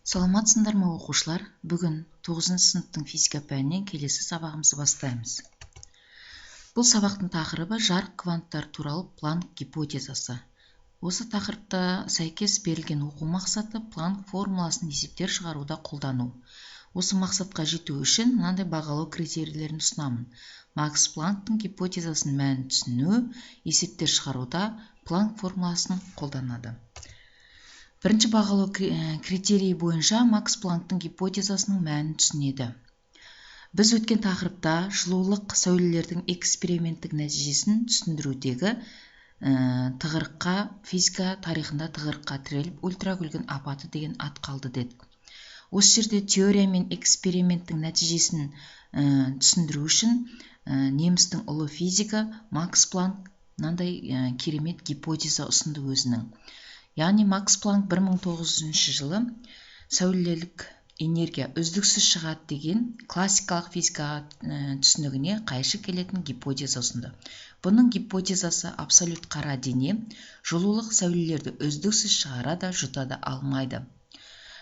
Саламатсыңдар ма оқушылар? Бүгін 9 сыныптың физика пәнінен келесі сабағымызды бастаймыз. Бұл сабақтың тақырыбы жарық кванттар туралы Планк гипотезасы. Осы тақырыпта сәйкес берілген оқу мақсаты Планк формуласын есептер шығаруда қолдану. Осы мақсатқа жету үшін мынандай бағалау критерийлерін ұсынамын. Макс Планктың гипотезасының мәнін түсіну, есептер шығаруда Планк формуласын қолданады. Бірінші бағалау критерийі бойынша Макс Планктың гипотезасының мәнін түсінеді. Біз өткен тақырыпта жылулық сәулелердің эксперименттік нәтижесін түсіндірудегі тығырыққа, физика тарихында тығырыққа тіреліп ультракүлгін апаты деген ат қалды дедік. Осы жерде теория мен эксперименттің нәтижесін түсіндіру үшін немістің ұлы физика Макс Планк мынандай керемет гипотеза ұсынды өзінің. Яғни Макс Планк 1900 жылы сәулелік энергия үздіксіз шығады деген классикалық физика түсінігіне қайшы келетін гипотеза ұсынды. Бұның гипотезасы абсолют қара дене жылулық сәулелерді үздіксіз шығара да жұта да алмайды.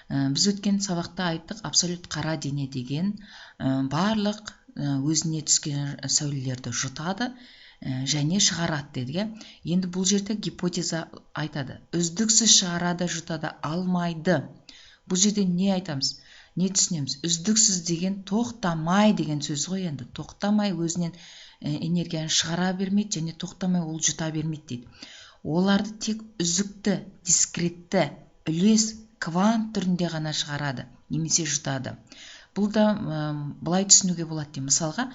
Біз өткен сабақта айттық, абсолют қара дене деген барлық өзіне түскен сәулелерді жұтады және шығарады деді. Енді бұл жерде гипотеза айтады. Үздіксіз шығарады, жұтады алмайды. Бұл жерде не айтамыз? Не түсінеміз? Үздіксіз деген тоқтамай деген сөз ғой енді. Тоқтамай өзінен энергияны шығара бермейді және тоқтамай ол жұта бермейді дейді. Оларды тек үзікті, дискретті, үлес, квант түрінде ғана шығарады, немесе жұтады. Бұл да былай түсінуге болады дейді. Мысалға,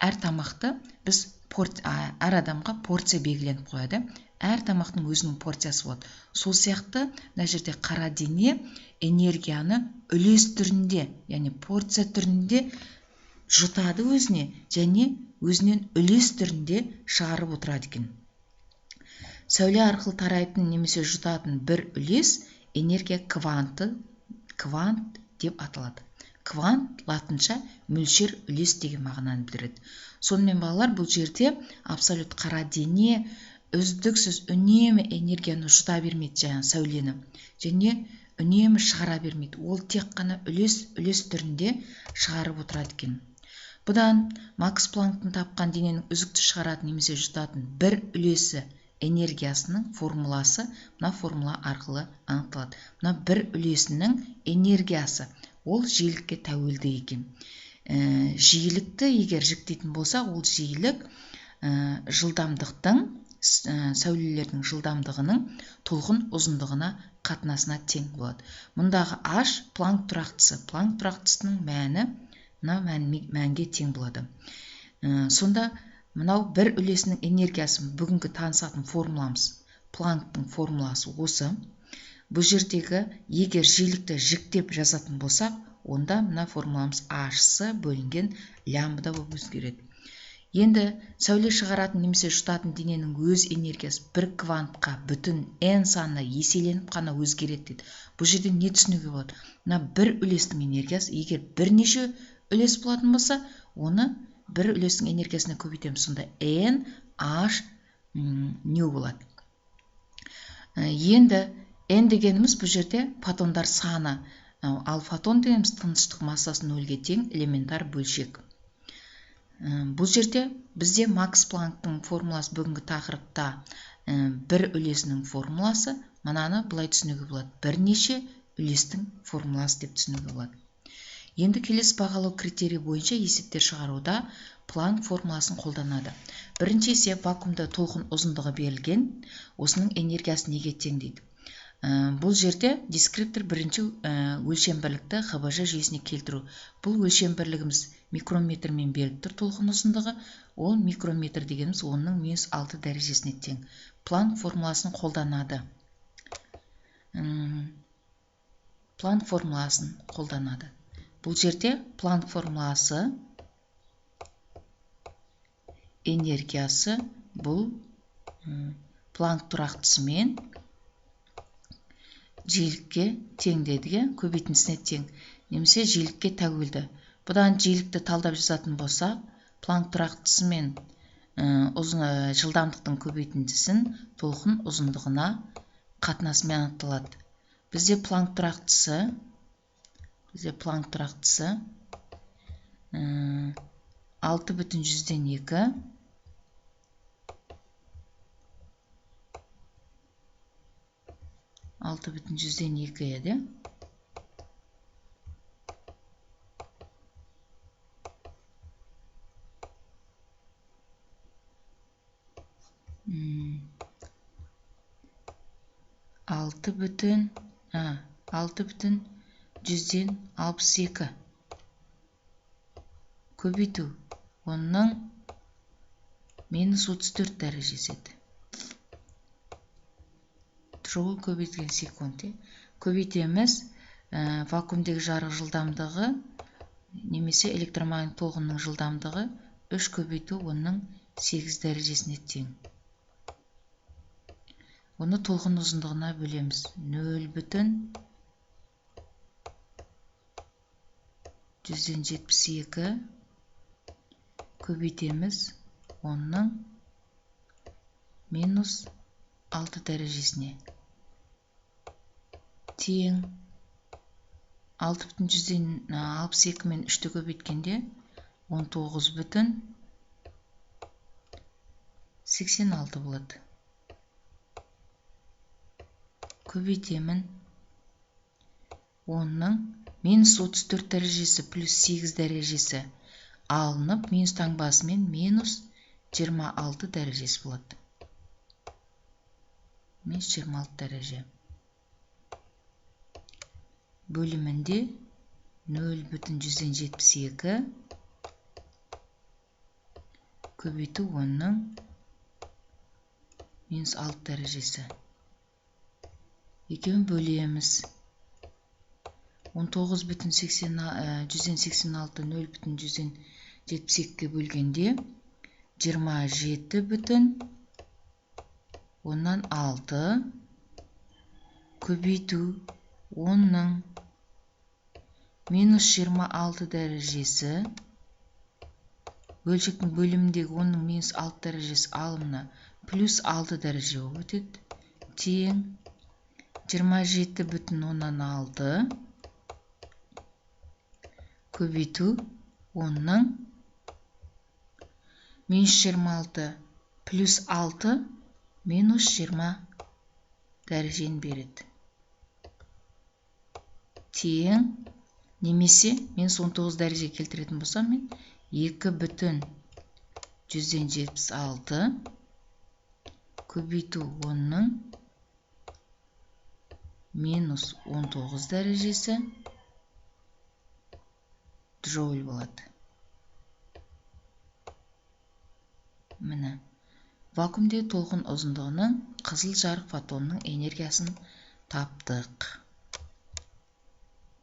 әр тамақты біз әр адамға порция белгіленіп қояды. Әр тамақтың өзінің порциясы болады. Сол сияқты мына жерде қара дене энергияны үлес түрінде, яғни порция түрінде жұтады өзіне және өзінен үлес түрінде шығарып отырады екен. Сәуле арқылы тарайтын немесе жұтатын бір үлес энергия кванты, квант деп аталады. Квант латынша мөлшер үлес деген мағынаны білдіреді. Сонымен балалар, бұл жерде абсолют қара дене үздіксіз үнемі энергияны жұта бермейді, жаңа сәулені, және үнемі шығара бермейді. Ол тек қана үлес түрінде шығарып отырады екен. Бұдан Макс Планктың тапқан дененің үзікті шығаратын немесе жұтатын бір үлесі энергиясының формуласы мына формула арқылы анықталады. Мына бір үлесінің энергиясы ол жиілікке тәуелді екен. Жиілікті егер жіктейтін болса, ол жиілік жылдамдықтың, сәулелердің жылдамдығының толқын ұзындығына қатынасына тең болады. Мұндағы H Планк тұрақтысы. Планк тұрақтысының мәні мына мәнге тең болады. Сонда мынау бір үлесінің энергиясын бүгінгі танысатын формуламыз, Планктың формуласы осы. Бұл жердегі егер жиілікті жіктеп жазатын болсақ, онда мына формуламыз H-сы бөлінген лямбда болып өзгереді. Енді сәуле шығаратын немесе жұтатын дененің өз энергиясы бір квантқа бүтін n санына еселеніп қана өзгереді дейді. Бұл жерде не түсінуге болады? Мына бір үлестің энергиясы егер бірнеше үлес болатын болса, оны бір үлестің энергиясына көбейтеміз. Сонда n h не болады? Енді n дегеніміз бұл жерде фотондар саны, ал фотон дегеніміз тыныштық массасы нөлге тең элементар бөлшек. Бұл жерде бізде Макс Планктың формуласы бүгінгі тақырыпта бір үлесінің формуласы, мынаны былай түсінуге болады. Бірнеше үлестің формуласы деп түсінуге болады. Енді келесі бағалау критерий бойынша есептер шығаруда Планк формуласын қолданады. Бірінші есеп вакуумда толқын ұзындығы берілген, осының энергиясы неге тең дейді. Бұл жерде дескриптор бірінші өлшем бірлікті ХБЖ жүйесіне келтіру. Бұл өлшем бірлігіміз микрометрмен беріліп тұр толқын ұзындығы. Ол микрометр дегеніміз оның -6 дәрежесіне тең. Планк формуласын қолданады. Планк формуласын қолданады. Бұл жерде Планк формуласы энергиясы бұл Планк тұрақтысымен жиілікке тең дедіге, көбейтіндісіне тең, немесе жиілікке тәуелді. Бұдан жиілікті талдап жазатын болса, Планк тұрақтысымен жылдамдықтың көбейтіндісін толқын ұзындығына қатынасымен анықталады. Бізде Планк тұрақтысы бізде Планк тұрақтысы 6,2 6,2 еді. Алты бүтін 62 көбейту 10-ның -34 дәрежесі еді. Джоуль көбейтілген секунд. Көбейтеміз вакуумдегі жарық жылдамдығы немесе электромагнит толқынның жылдамдығы 3 көбейту 10-ның 8 дәрежесіне тең. Оны толқын ұзындығына бөлеміз. 0,172 көбейтеміз 10-ның -6 дәрежесіне тең. 6,62 мен 3-ті көбейткенде 19,86 болады. Көбейтемін 10-ның -34 дәрежесі плюс 8 дәрежесі алынып, минус таңбасымен -26 дәрежесі болады. -26 дәреже. Бөлімінде 0,172 көбейту 10-ның -6 дәрежесі. Екеуін бөлеміз. 19,186 0,172 бөлгенде 27,6 көбейту 10-ның -26 дәрежесі. Бөлшектің бөліміндегі 10-ның -6 дәрежесі алымына плюс 6 дәреже өтеді. Тең 27,6 көбейту 10-ның -26 плюс 6 -20 дәрежені береді. Тең немесе -19 дәреже келтіретін болсам, мен 2,176 көбейту 10-ның -19 дәрежесі джоуль болады. Міне, вакуумде толқын ұзындығының қызыл жарық фотонның энергиясын таптық.